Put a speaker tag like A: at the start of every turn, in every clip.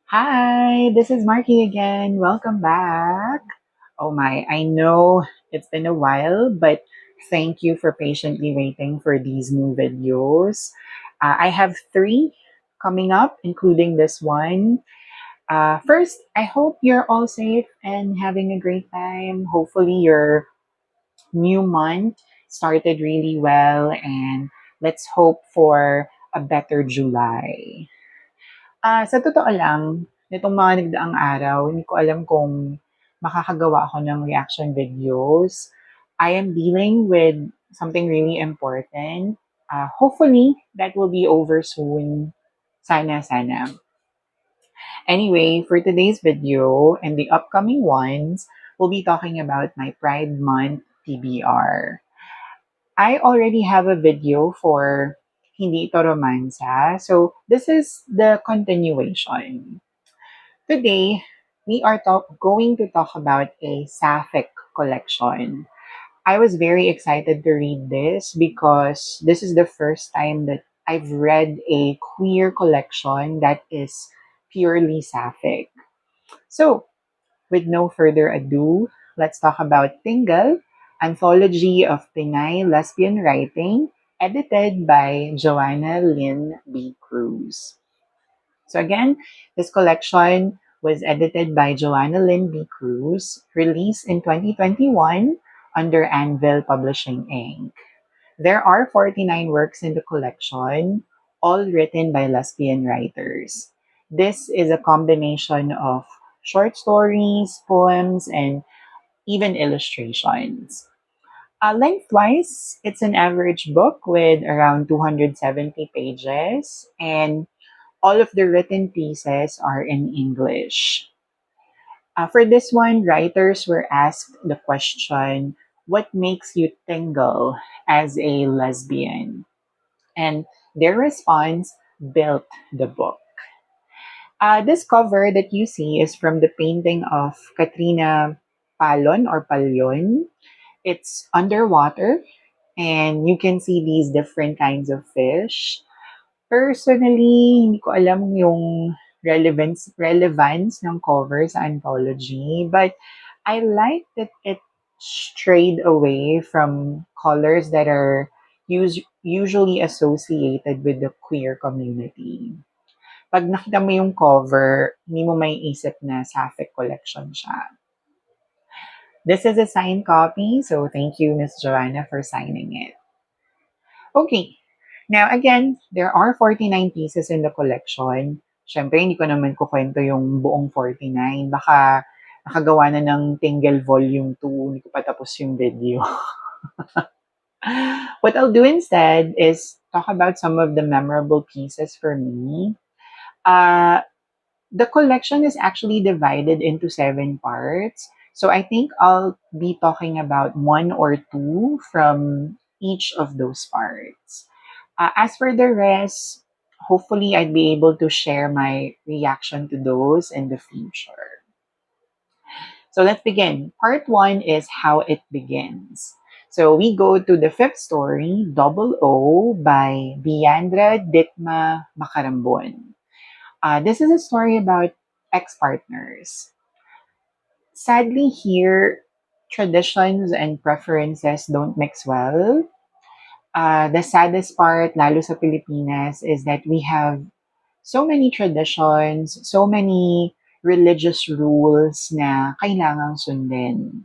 A: Hi, this is Marky again. Welcome back. Oh my, I know it's been a while, but thank you for patiently waiting for these new videos. I have three coming up, including this one. First, I hope you're all safe and having a great time. Hopefully, your new month started really well, and let's hope for a better July. Sa totoo lang, nitong mga nagdaang araw, hindi ko alam kung makakagawa ako ng reaction videos. I am dealing with something really important. Hopefully, that will be over soon. Sana, sana. Anyway, for today's video and the upcoming ones, we'll be talking about my Pride Month TBR. I already have a video for Hindi Ito Romansa, so this is the continuation. Today, we are going to talk about a Sapphic collection. I was very excited to read this because this is the first time that I've read a queer collection that is purely Sapphic. So, with no further ado, let's talk about Tingle, Anthology of Pinay Lesbian Writing, edited by Joanna Lynn B. Cruz. So again, this collection was edited by Joanna Lynn B. Cruz, released in 2021 under Anvil Publishing Inc. There are 49 works in the collection, all written by lesbian writers. This is a combination of short stories, poems, and even illustrations. Lengthwise, it's an average book with around 270 pages, and all of the written pieces are in English. For this one, writers were asked the question, what makes you tingle as a lesbian? And their response built the book. This cover that you see is from the painting of Katrina Palon or Palyon. It's underwater, and you can see these different kinds of fish. Personally, hindi ko alam yung relevance ng cover sa anthology, but I like that it strayed away from colors that are usually associated with the queer community. Pag nakita mo yung cover, hindi mo may isip na Sapphic collection siya. This is a signed copy, so thank you, Miss Joanna, for signing it. Okay, now again, there are 49 pieces in the collection. Siyempre, hindi ko naman kukwento yung buong 49. Baka nakagawa na ng Tingle Volume 2, hindi ko pa tapos yung video. What I'll do instead is talk about some of the memorable pieces for me. Uh, the collection is actually divided into 7 parts. So I think I'll be talking about one or two from each of those parts. As for the rest, hopefully I'd be able to share my reaction to those in the future. So let's begin. Part one is how it begins. So we go to the fifth story, Double O by Biandra Ditma Makarambon. This is a story about ex-partners. Sadly, here, traditions and preferences don't mix well. The saddest part, lalo sa Pilipinas, is that we have so many traditions, so many religious rules na kailangang sundin.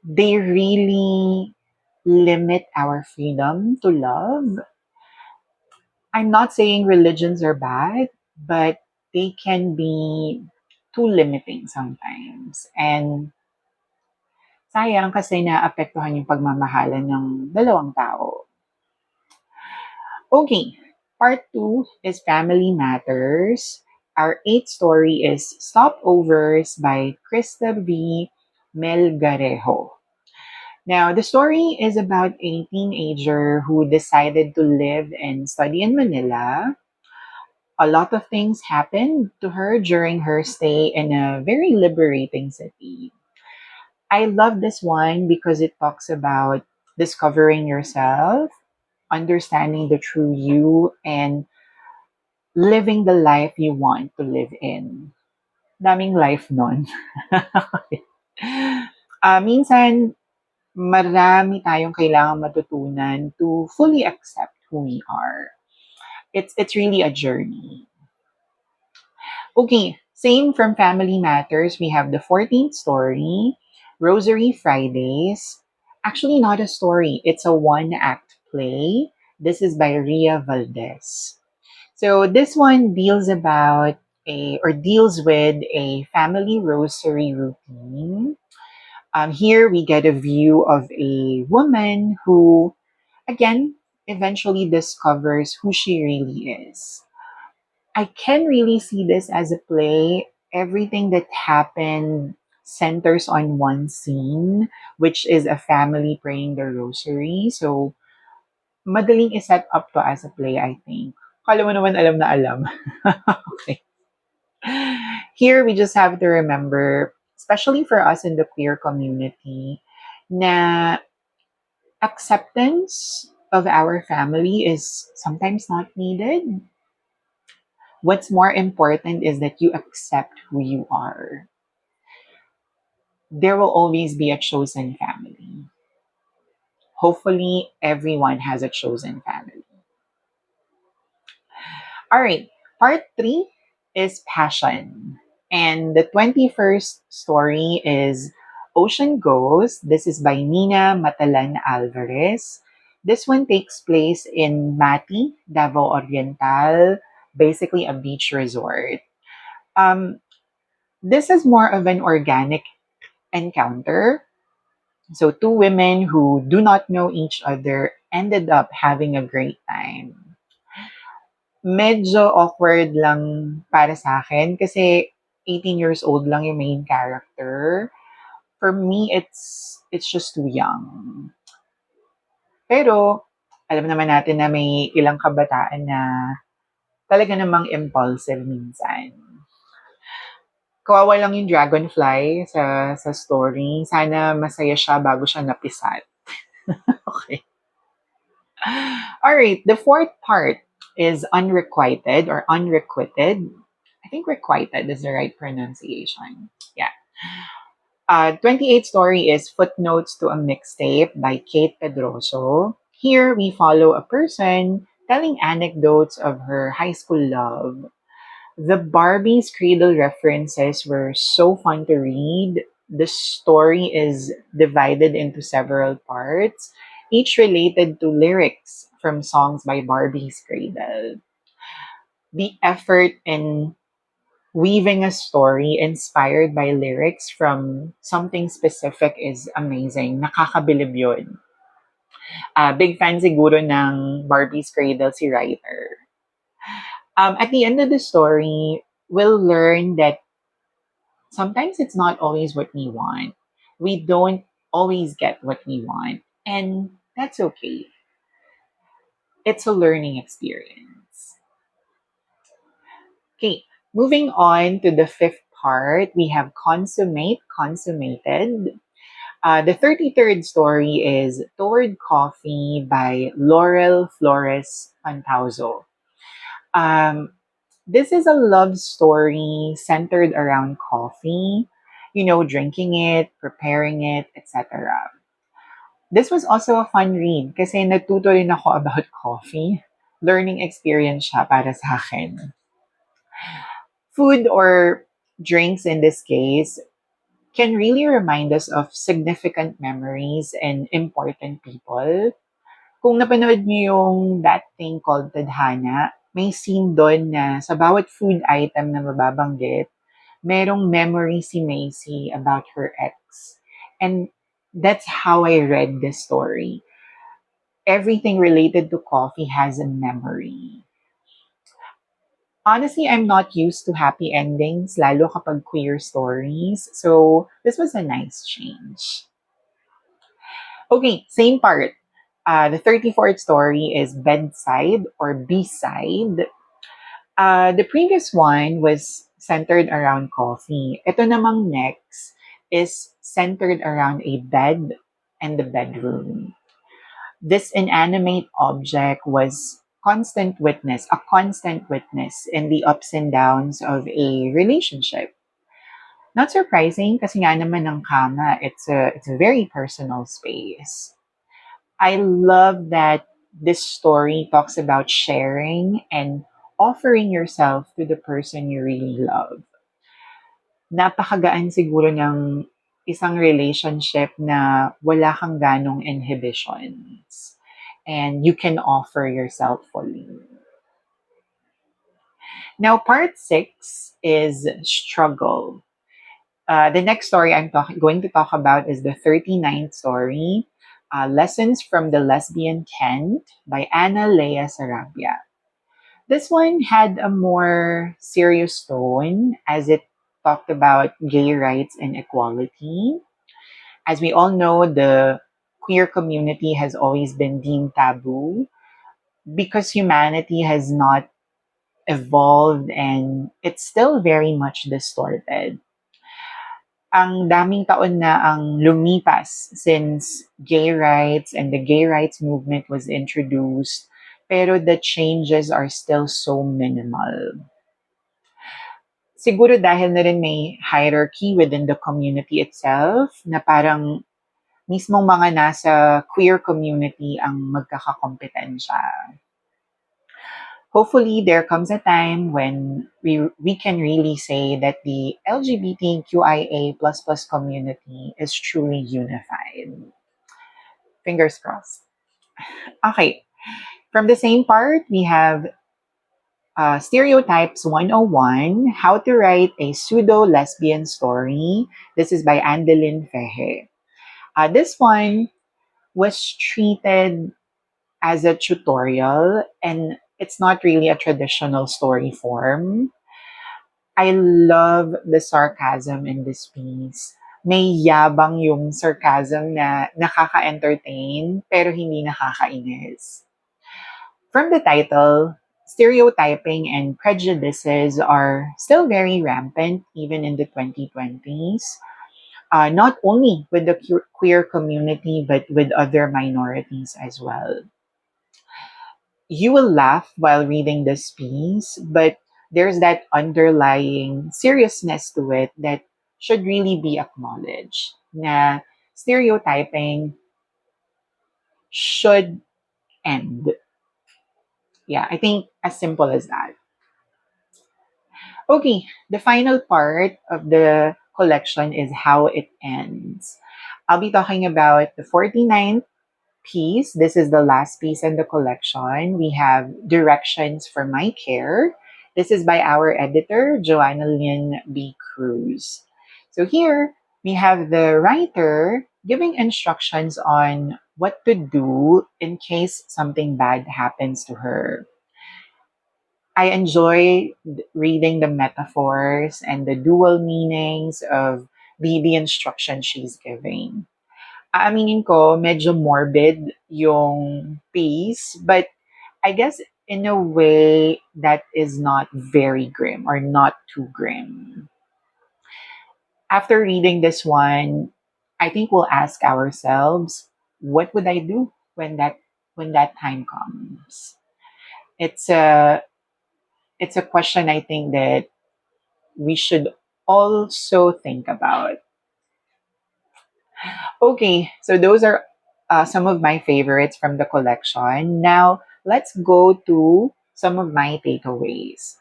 A: They really limit our freedom to love. I'm not saying religions are bad, but they can be too limiting sometimes. And sayang kasi naapektuhan yung pagmamahalan ng dalawang tao. Okay, part two is Family Matters. Our eighth story is Stopovers by Krista V. Melgarejo. Now, the story is about a teenager who decided to live and study in Manila. A lot of things happened to her during her stay in a very liberating city. I love this one because it talks about discovering yourself, understanding the true you, and living the life you want to live in. Daming life nun. Minsan, marami tayong kailangang matutunan to fully accept who we are. It's really a journey. Okay, same from Family Matters. We have the 14th story, Rosary Fridays. Actually, not a story, it's a one act play. This is by Ria Valdez. So this one deals with a family rosary routine. Here we get a view of a woman who, again, eventually discovers who she really is. I can really see this as a play. Everything that happened centers on one scene, which is a family praying the rosary. So, madaling iset up to as a play, I think. Kala mo naman alam na alam. Okay. Here, we just have to remember, especially for us in the queer community, na acceptance of our family is sometimes not needed. What's more important is that you accept who you are. There will always be a chosen family. Hopefully, everyone has a chosen family. All right, part three is passion. And the 21st story is Ocean Ghost. This is by Nina Matalan Alvarez. This one takes place in Mati, Davao Oriental, basically a beach resort. Um, this is more of an organic encounter. So, two women who do not know each other ended up having a great time. Medyo awkward lang para sa akin kasi 18 years old lang yung main character. For me, it's just too young. Pero, alam naman natin na may ilang kabataan na talaga namang impulsive minsan. Kawawa lang yung dragonfly sa story. Sana masaya siya bago siya napisat. Okay. All right, the fourth part is unrequited or unrequited. I think requited is the right pronunciation. Yeah. 28th story is Footnotes to a Mixtape by Kate Pedroso. Here we follow a person telling anecdotes of her high school love. The Barbie's Cradle references were so fun to read. The story is divided into several parts, each related to lyrics from songs by Barbie's Cradle. The effort in weaving a story inspired by lyrics from something specific is amazing. Nakakabilib yun. Big fan siguro ng Barbie's Cradle si writer. At the end of the story, we'll learn that sometimes it's not always what we want. We don't always get what we want. And that's okay. It's a learning experience. Okay, moving on to the fifth part, we have consummate, consummated. The 33rd story is Toward Coffee by Laurel Flores Pantauzo. Um, this is a love story centered around coffee, drinking it, preparing it, etc. This was also a fun read kasi natuto rin ako about coffee. Learning experience siya para sa akin. Food or drinks in this case can really remind us of significant memories and important people. Kung napanood niyo yung That Thing Called Tadhana, may scene doon na sa bawat food item na mababanggit, merong memory si Macy about her ex. And that's how I read this story. Everything related to coffee has a memory. Honestly, I'm not used to happy endings, lalo kapag queer stories. So, this was a nice change. Okay, same part. The 34th story is Bedside or B-side. The previous one was centered around coffee. Ito namang next is centered around a bed and the bedroom. This inanimate object was constant witness in the ups and downs of a relationship. Not surprising kasi nga naman ng kama, it's a very personal space. I love that this story talks about sharing and offering yourself to the person you really love. Napakagaan siguro ng isang relationship na wala kang ganong inhibitions and you can offer yourself fully. Now, part 6 is struggle. The next story going to talk about is the 39th story, Lessons from the Lesbian Tent by Anna Leia Sarabia. This one had a more serious tone as it talked about gay rights and equality. As we all know, the queer community has always been deemed taboo because humanity has not evolved and it's still very much distorted. Ang daming taon na ang lumipas since gay rights and the gay rights movement was introduced, pero the changes are still so minimal. Siguro dahil na rin may hierarchy within the community itself na parang mismong mga nasa queer community ang magkakakompetensya. Hopefully, there comes a time when we can really say that the LGBTQIA plus community is truly unified. Fingers crossed. Okay, from the same part, we have Stereotypes 101, How to Write a Pseudo-Lesbian Story. This is by Andelin Fehe. This one was treated as a tutorial and it's not really a traditional story form. I love the sarcasm in this piece. May yabang yung sarcasm na nakaka-entertain pero hindi nakakainis. From the title, stereotyping and prejudices are still very rampant even in the 2020s. Not only with the queer community, but with other minorities as well. You will laugh while reading this piece, but there's that underlying seriousness to it that should really be acknowledged. Na stereotyping should end. Yeah, I think as simple as that. Okay, the final part of the collection is how it ends. I'll be talking about the 49th piece. This is the last piece in the collection. We have Directions for My Care. This is by our editor, Joanna Lynn B. Cruz. So here we have the writer giving instructions on what to do in case something bad happens to her. I enjoy reading the metaphors and the dual meanings of the instruction she's giving. Aaminin ko, medyo morbid yung piece, but I guess in a way that is not very grim or not too grim. After reading this one, I think we'll ask ourselves, what would I do when that time comes? It's a it's a question I think that we should also think about. Okay, so those are some of my favorites from the collection. Now, let's go to some of my takeaways.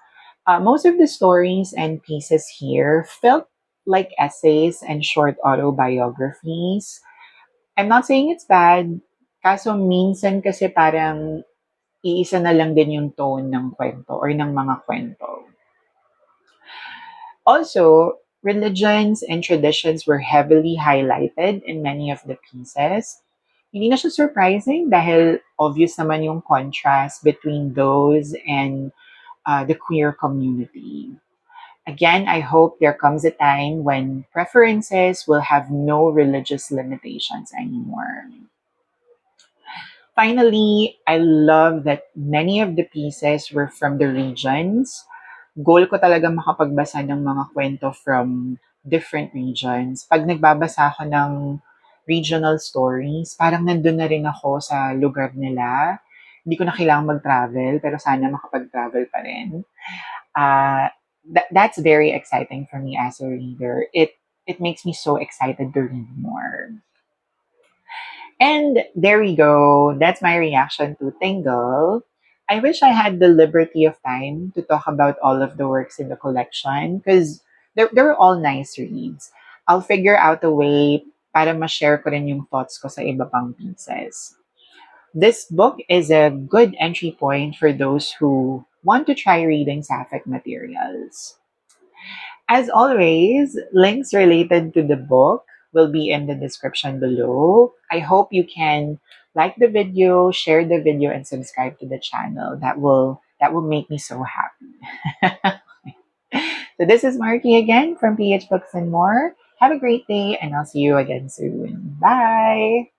A: Most of the stories and pieces here felt like essays and short autobiographies. I'm not saying it's bad, kaso minsan kasi parang iisa na lang din yung tone ng kwento or ng mga kwento. Also, religions and traditions were heavily highlighted in many of the pieces. Hindi na siya surprising dahil obvious naman yung contrast between those and the queer community. Again, I hope there comes a time when preferences will have no religious limitations anymore. Finally, I love that many of the pieces were from the regions. Goal ko talaga makapagbasa ng mga kwento from different regions. Pag nagbabasa ako ng regional stories, parang nandun na rin ako sa lugar nila. hindi ko na kailangang mag-travel, pero sana makapag-travel pa rin. Uh, that's very exciting for me as a reader. It makes me so excited to read more. And there we go. That's my reaction to Tingle. I wish I had the liberty of time to talk about all of the works in the collection because they're all nice reads. I'll figure out a way para ma-share ko rin yung thoughts ko sa iba pang pieces. This book is a good entry point for those who want to try reading sapphic materials. As always, links related to the book will be in the description below. I hope you can like the video, share the video, and subscribe to the channel. That will make me so happy. So this is Marky again from PH Books and More. Have a great day, and I'll see you again soon. Bye!